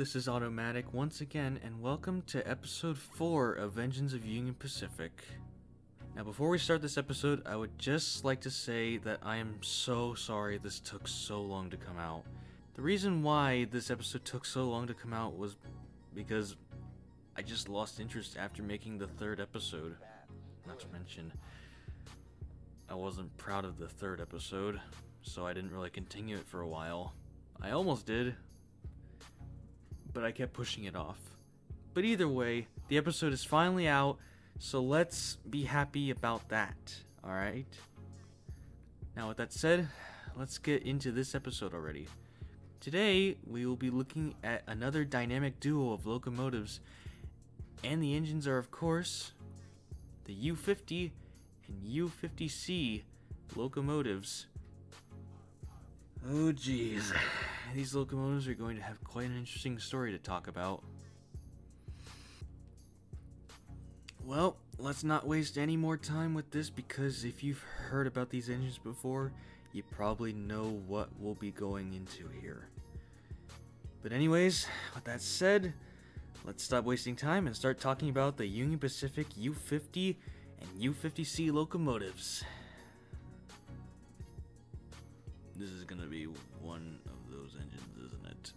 this is Automatic once again, and welcome to episode 4 of Engines of Union Pacific. Now before we start this episode, I would just like to say that I am so sorry this took so long to come out. The reason why this episode took so long to come out was because I just lost interest after making the 3rd episode. Not to mention, I wasn't proud of the 3rd episode, so I didn't really continue it for a while. I almost did, but I kept pushing it off. But either way, the episode is finally out, so let's be happy about that, alright? Now with that said, let's get into this episode already. Today, we will be looking at another dynamic duo of locomotives, and the engines are, of course, the U50 and U50C locomotives. Oh geez, these locomotives are going to have quite an interesting story to talk about. Well, let's not waste any more time with this, because if you've heard about these engines before, you probably know what we'll be going into here. But anyways, with that said, let's stop wasting time and start talking about the Union Pacific U50 and U50C locomotives. This is gonna be one of those engines, isn't it?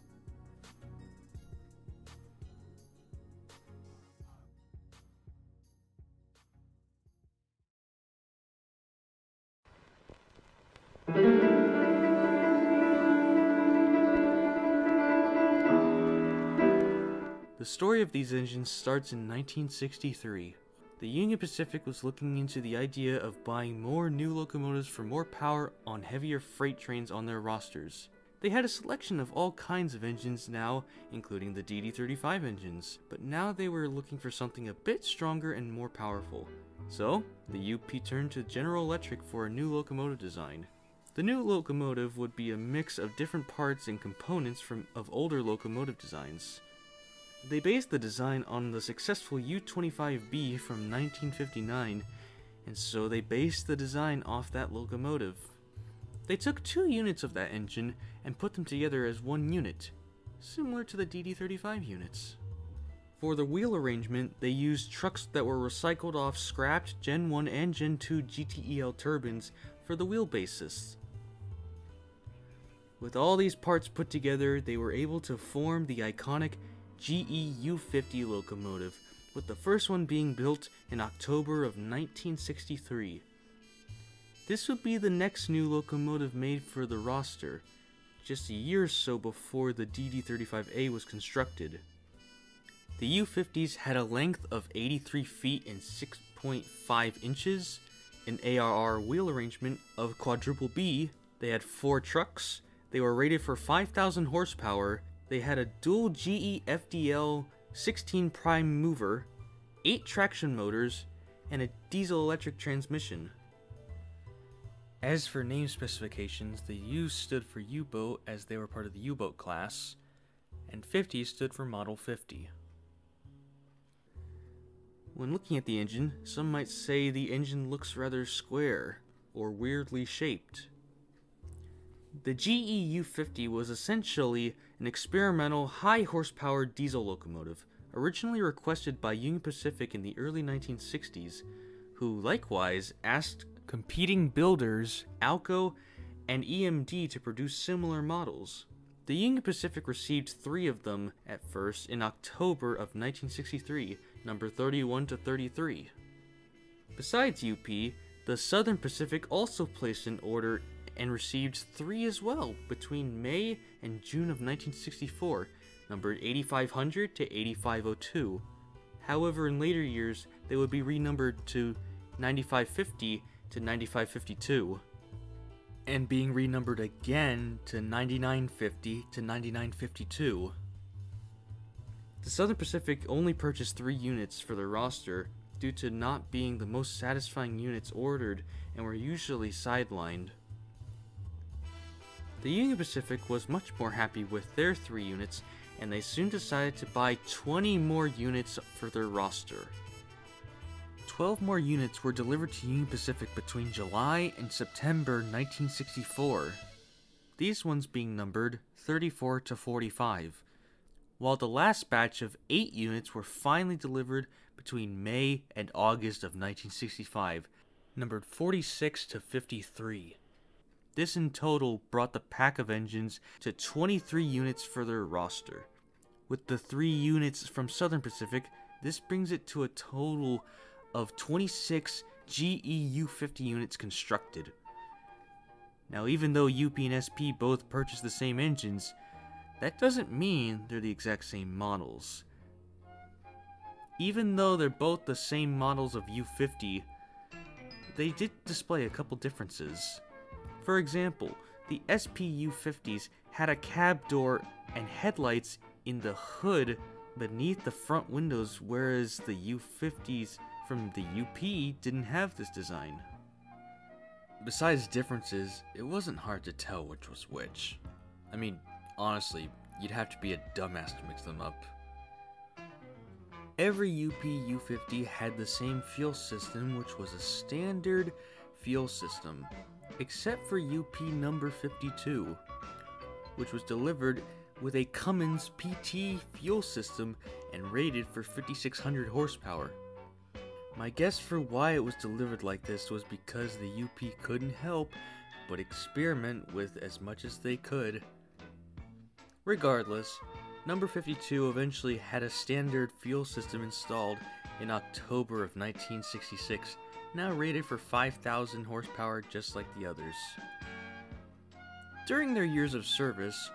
The story of these engines starts in 1963. The Union Pacific was looking into the idea of buying more new locomotives for more power on heavier freight trains on their rosters. They had a selection of all kinds of engines now, including the DD35 engines, but now they were looking for something a bit stronger and more powerful. So, the UP turned to General Electric for a new locomotive design. The new locomotive would be a mix of different parts and components of older locomotive designs. They based the design on the successful U25B from 1959, and so they based the design off that locomotive. They took 2 units of that engine and put them together as one unit, similar to the DD35 units. For the wheel arrangement, they used trucks that were recycled off scrapped Gen 1 and Gen 2 GTEL turbines for the wheelbases. With all these parts put together, they were able to form the iconic GE U50 locomotive, with the first one being built in October of 1963. This would be the next new locomotive made for the roster, just a year or so before the DD35A was constructed. The U50s had a length of 83 feet and 6.5 inches, an ARR wheel arrangement of quadruple B, they had 4 trucks, they were rated for 5,000 horsepower, they had a dual GE FDL 16 prime mover, 8 traction motors, and a diesel-electric transmission. As for name specifications, the U stood for U-boat as they were part of the U-boat class, and 50 stood for Model 50. When looking at the engine, some might say the engine looks rather square, or weirdly shaped. The GE U50 was essentially an experimental high-horsepower diesel locomotive, originally requested by Union Pacific in the early 1960s, who likewise asked competing builders, Alco and EMD, to produce similar models. The Union Pacific received 3 of them at first in October of 1963, number 31 to 33. Besides UP, the Southern Pacific also placed an order and received 3 as well between May and June of 1964, numbered 8500 to 8502. However, in later years, they would be renumbered to 9550 to 9552, and being renumbered again to 9950 to 9952. The Southern Pacific only purchased 3 units for their roster due to not being the most satisfying units ordered and were usually sidelined. The Union Pacific was much more happy with their 3 units, and they soon decided to buy 20 more units for their roster. 12 more units were delivered to Union Pacific between July and September 1964, these ones being numbered 34 to 45. while the last batch of 8 units were finally delivered between May and August of 1965, numbered 46 to 53. This in total brought the pack of engines to 23 units for their roster. With the 3 units from Southern Pacific, this brings it to a total of 26 GE U50 units constructed. Now, even though UP and SP both purchased the same engines, that doesn't mean they're the exact same models. Even though they're both the same models of U50, they did display a couple differences. For example, the SP U50s had a cab door and headlights in the hood beneath the front windows, whereas the U50s from the UP didn't have this design. Besides differences, it wasn't hard to tell which was which. I mean, honestly, you'd have to be a dumbass to mix them up. Every UP U50 had the same fuel system, which was a standard fuel system, except for UP number 52, which was delivered with a Cummins PT fuel system and rated for 5,600 horsepower. My guess for why it was delivered like this was because the UP couldn't help but experiment with as much as they could. Regardless, number 52 eventually had a standard fuel system installed in October of 1966, now rated for 5,000 horsepower just like the others. During their years of service,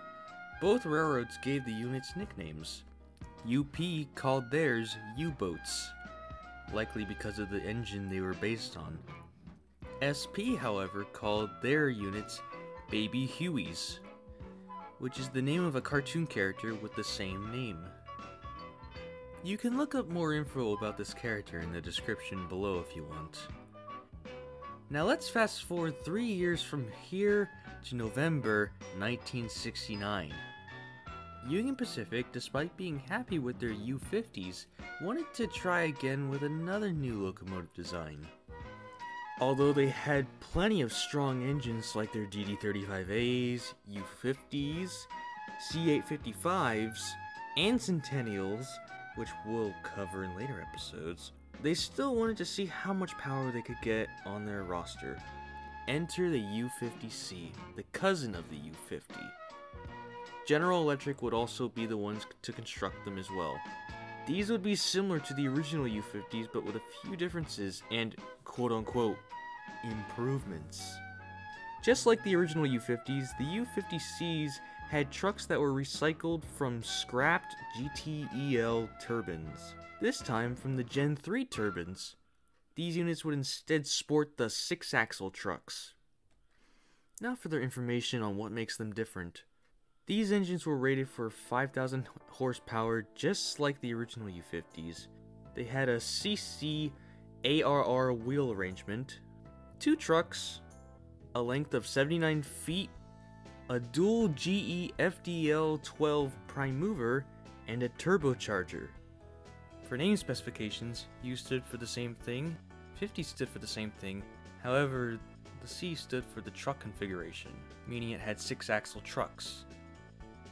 both railroads gave the units nicknames. UP called theirs U-boats, likely because of the engine they were based on. SP, however, called their units Baby Hueys, which is the name of a cartoon character with the same name. You can look up more info about this character in the description below if you want. Now let's fast forward 3 years from here to November 1969. Union Pacific, despite being happy with their U50s, wanted to try again with another new locomotive design. Although they had plenty of strong engines like their DD35As, U50s, C855s, and Centennials, which we'll cover in later episodes, they still wanted to see how much power they could get on their roster. Enter the U50C, the cousin of the U50. General Electric would also be the ones to construct them as well. These would be similar to the original U50s, but with a few differences and quote-unquote improvements. Just like the original U50s, the U50Cs had trucks that were recycled from scrapped GTEL turbines, this time from the Gen 3 turbines. These units would instead sport the 6-axle trucks. Now for their information on what makes them different. These engines were rated for 5,000 horsepower, just like the original U50s. They had a CC ARR wheel arrangement, 2 trucks, a length of 79 feet, a dual GE FDL-12 prime mover, and a turbocharger. For name specifications, U stood for the same thing, 50 stood for the same thing, however, the C stood for the truck configuration, meaning it had 6-axle trucks.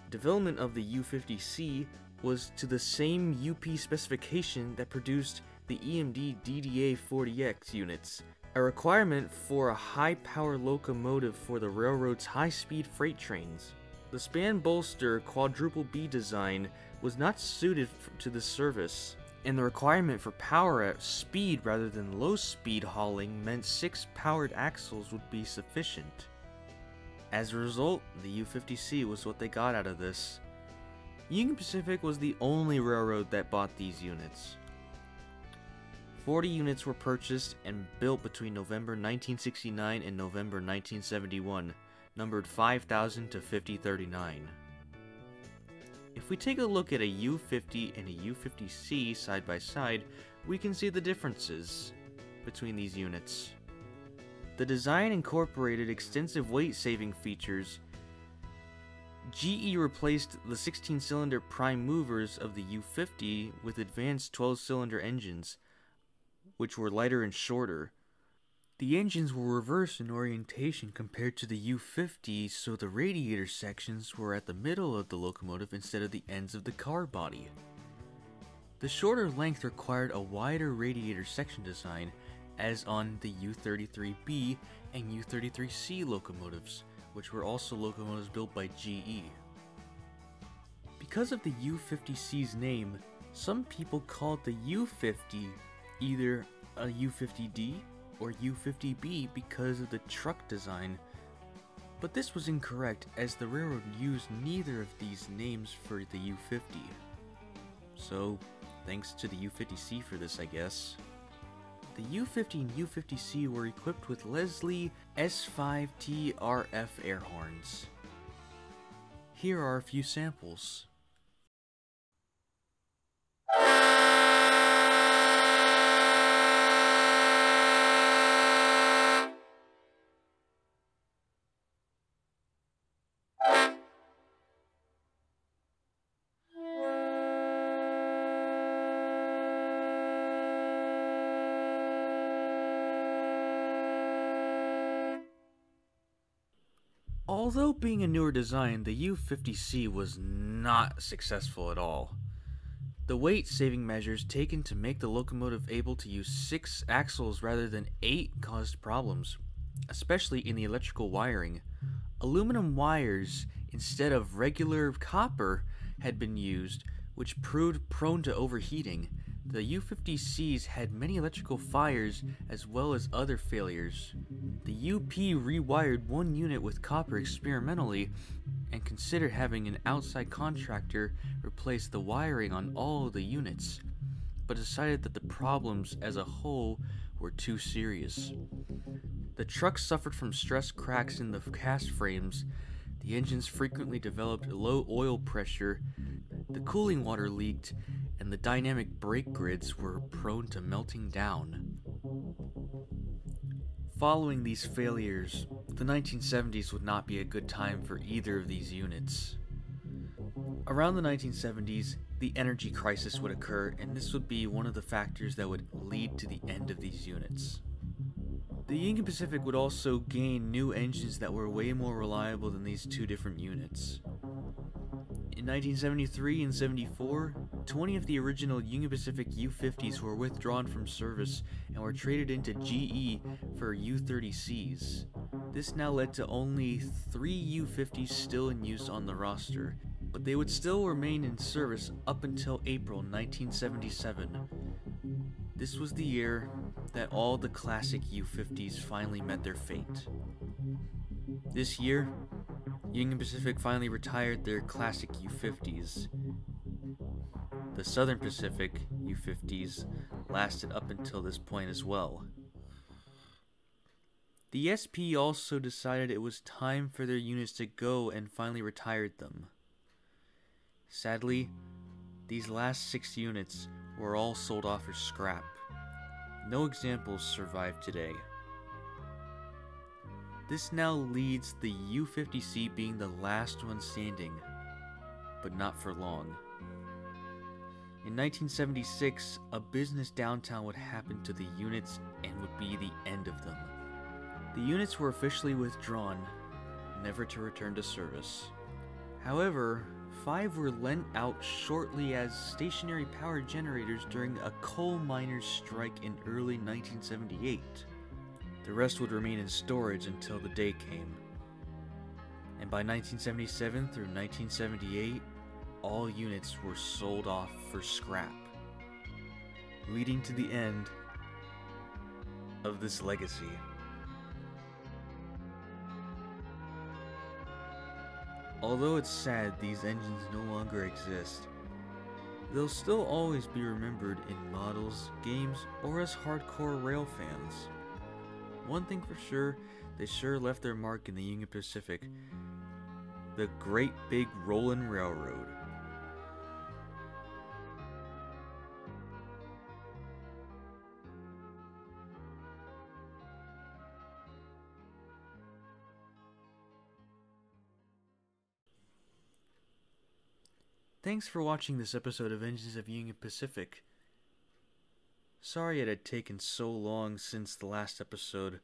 Development of the U50C was to the same UP specification that produced the EMD DDA-40X units, a requirement for a high-power locomotive for the railroad's high-speed freight trains. The span bolster quadruple B design was not suited to this service, and the requirement for power at speed rather than low-speed hauling meant 6 powered axles would be sufficient. As a result, the U50C was what they got out of this. Union Pacific was the only railroad that bought these units. 40 units were purchased and built between November 1969 and November 1971, numbered 5,000 to 5039. If we take a look at a U50 and a U50C side by side, we can see the differences between these units. The design incorporated extensive weight-saving features. GE replaced the 16-cylinder prime movers of the U50 with advanced 12-cylinder engines, which were lighter and shorter. The engines were reversed in orientation compared to the U50, so the radiator sections were at the middle of the locomotive instead of the ends of the car body. The shorter length required a wider radiator section design, as on the U33B and U33C locomotives, which were also locomotives built by GE. Because of the U50C's name, some people called the U50 either a U50D or U50B because of the truck design, but this was incorrect as the railroad used neither of these names for the U50. So, thanks to the U50C for this, I guess. The U50 and U50C were equipped with Leslie S5T RF air horns. Here are a few samples. Although being a newer design, the U50C was not successful at all. The weight-saving measures taken to make the locomotive able to use 6 axles rather than 8 caused problems, especially in the electrical wiring. Aluminum wires instead of regular copper had been used, which proved prone to overheating. The U50Cs had many electrical fires as well as other failures. The UP rewired one unit with copper experimentally and considered having an outside contractor replace the wiring on all of the units, but decided that the problems as a whole were too serious. The truck suffered from stress cracks in the cast frames, the engines frequently developed low oil pressure, the cooling water leaked, and the dynamic brake grids were prone to melting down. Following these failures, the 1970s would not be a good time for either of these units. Around the 1970s, the energy crisis would occur, and this would be one of the factors that would lead to the end of these units. The Union Pacific would also gain new engines that were way more reliable than these two different units. In 1973 and 74, 20 of the original Union Pacific U50s were withdrawn from service and were traded into GE for U30Cs. This now led to only 3 U50s still in use on the roster, but they would still remain in service up until April 1977. This was the year that all the classic U50s finally met their fate. This year, Union Pacific finally retired their classic U50s. The Southern Pacific U50s lasted up until this point as well. The SP also decided it was time for their units to go and finally retired them. Sadly, these last 6 units were all sold off for scrap. No examples survive today. This now leads the U50C being the last one standing, but not for long. In 1976, a business downtown would happen to the units and would be the end of them. The units were officially withdrawn, never to return to service. However, 5 were lent out shortly as stationary power generators during a coal miners' strike in early 1978. The rest would remain in storage until the day came. And by 1977 through 1978, all units were sold off for scrap, leading to the end of this legacy. Although it's sad these engines no longer exist, they'll still always be remembered in models, games, or as hardcore rail fans. One thing for sure, they sure left their mark in the Union Pacific, the Great Big Rollin' Railroad. Thanks for watching this episode of Engines of Union Pacific. Sorry it had taken so long since the last episode,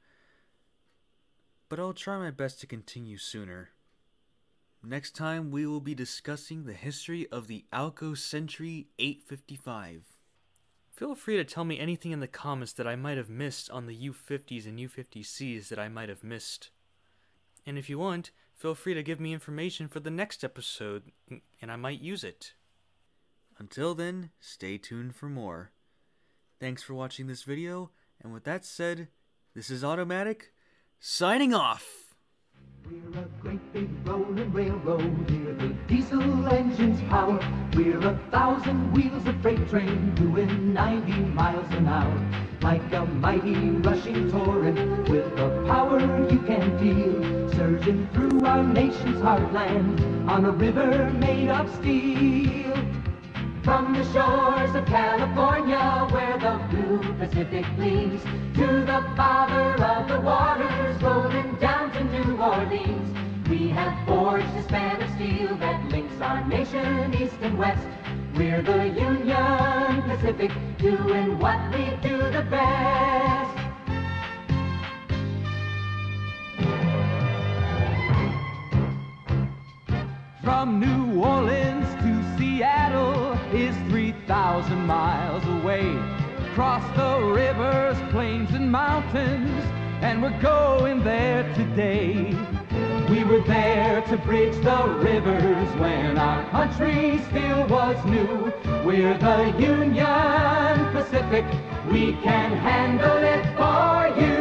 but I'll try my best to continue sooner. Next time we will be discussing the history of the Alco Sentry 855. Feel free to tell me anything in the comments that I might have missed on the U50s and U50Cs that I might have missed. And if you want, feel free to give me information for the next episode, and I might use it. Until then, stay tuned for more. Thanks for watching this video, and with that said, this is Automatic, signing off! We're a great big rolling railroad, hear the diesel engine's power. We're 1,000 wheels of freight train doing 90 miles an hour. Like a mighty rushing torrent with a power you can feel, surging through our nation's heartland on a river made of steel. From the shores of California, where the blue Pacific gleams, to the father of the waters, rolling down to New Orleans. We have forged a span of steel that links our nation east and west. We're the Union Pacific, doing what we do the best. From New Orleans to Seattle is 3,000 miles away. Cross the rivers, plains and mountains, and we're going there today. We were there to bridge the rivers when our country still was new. We're the Union Pacific, we can handle it for you.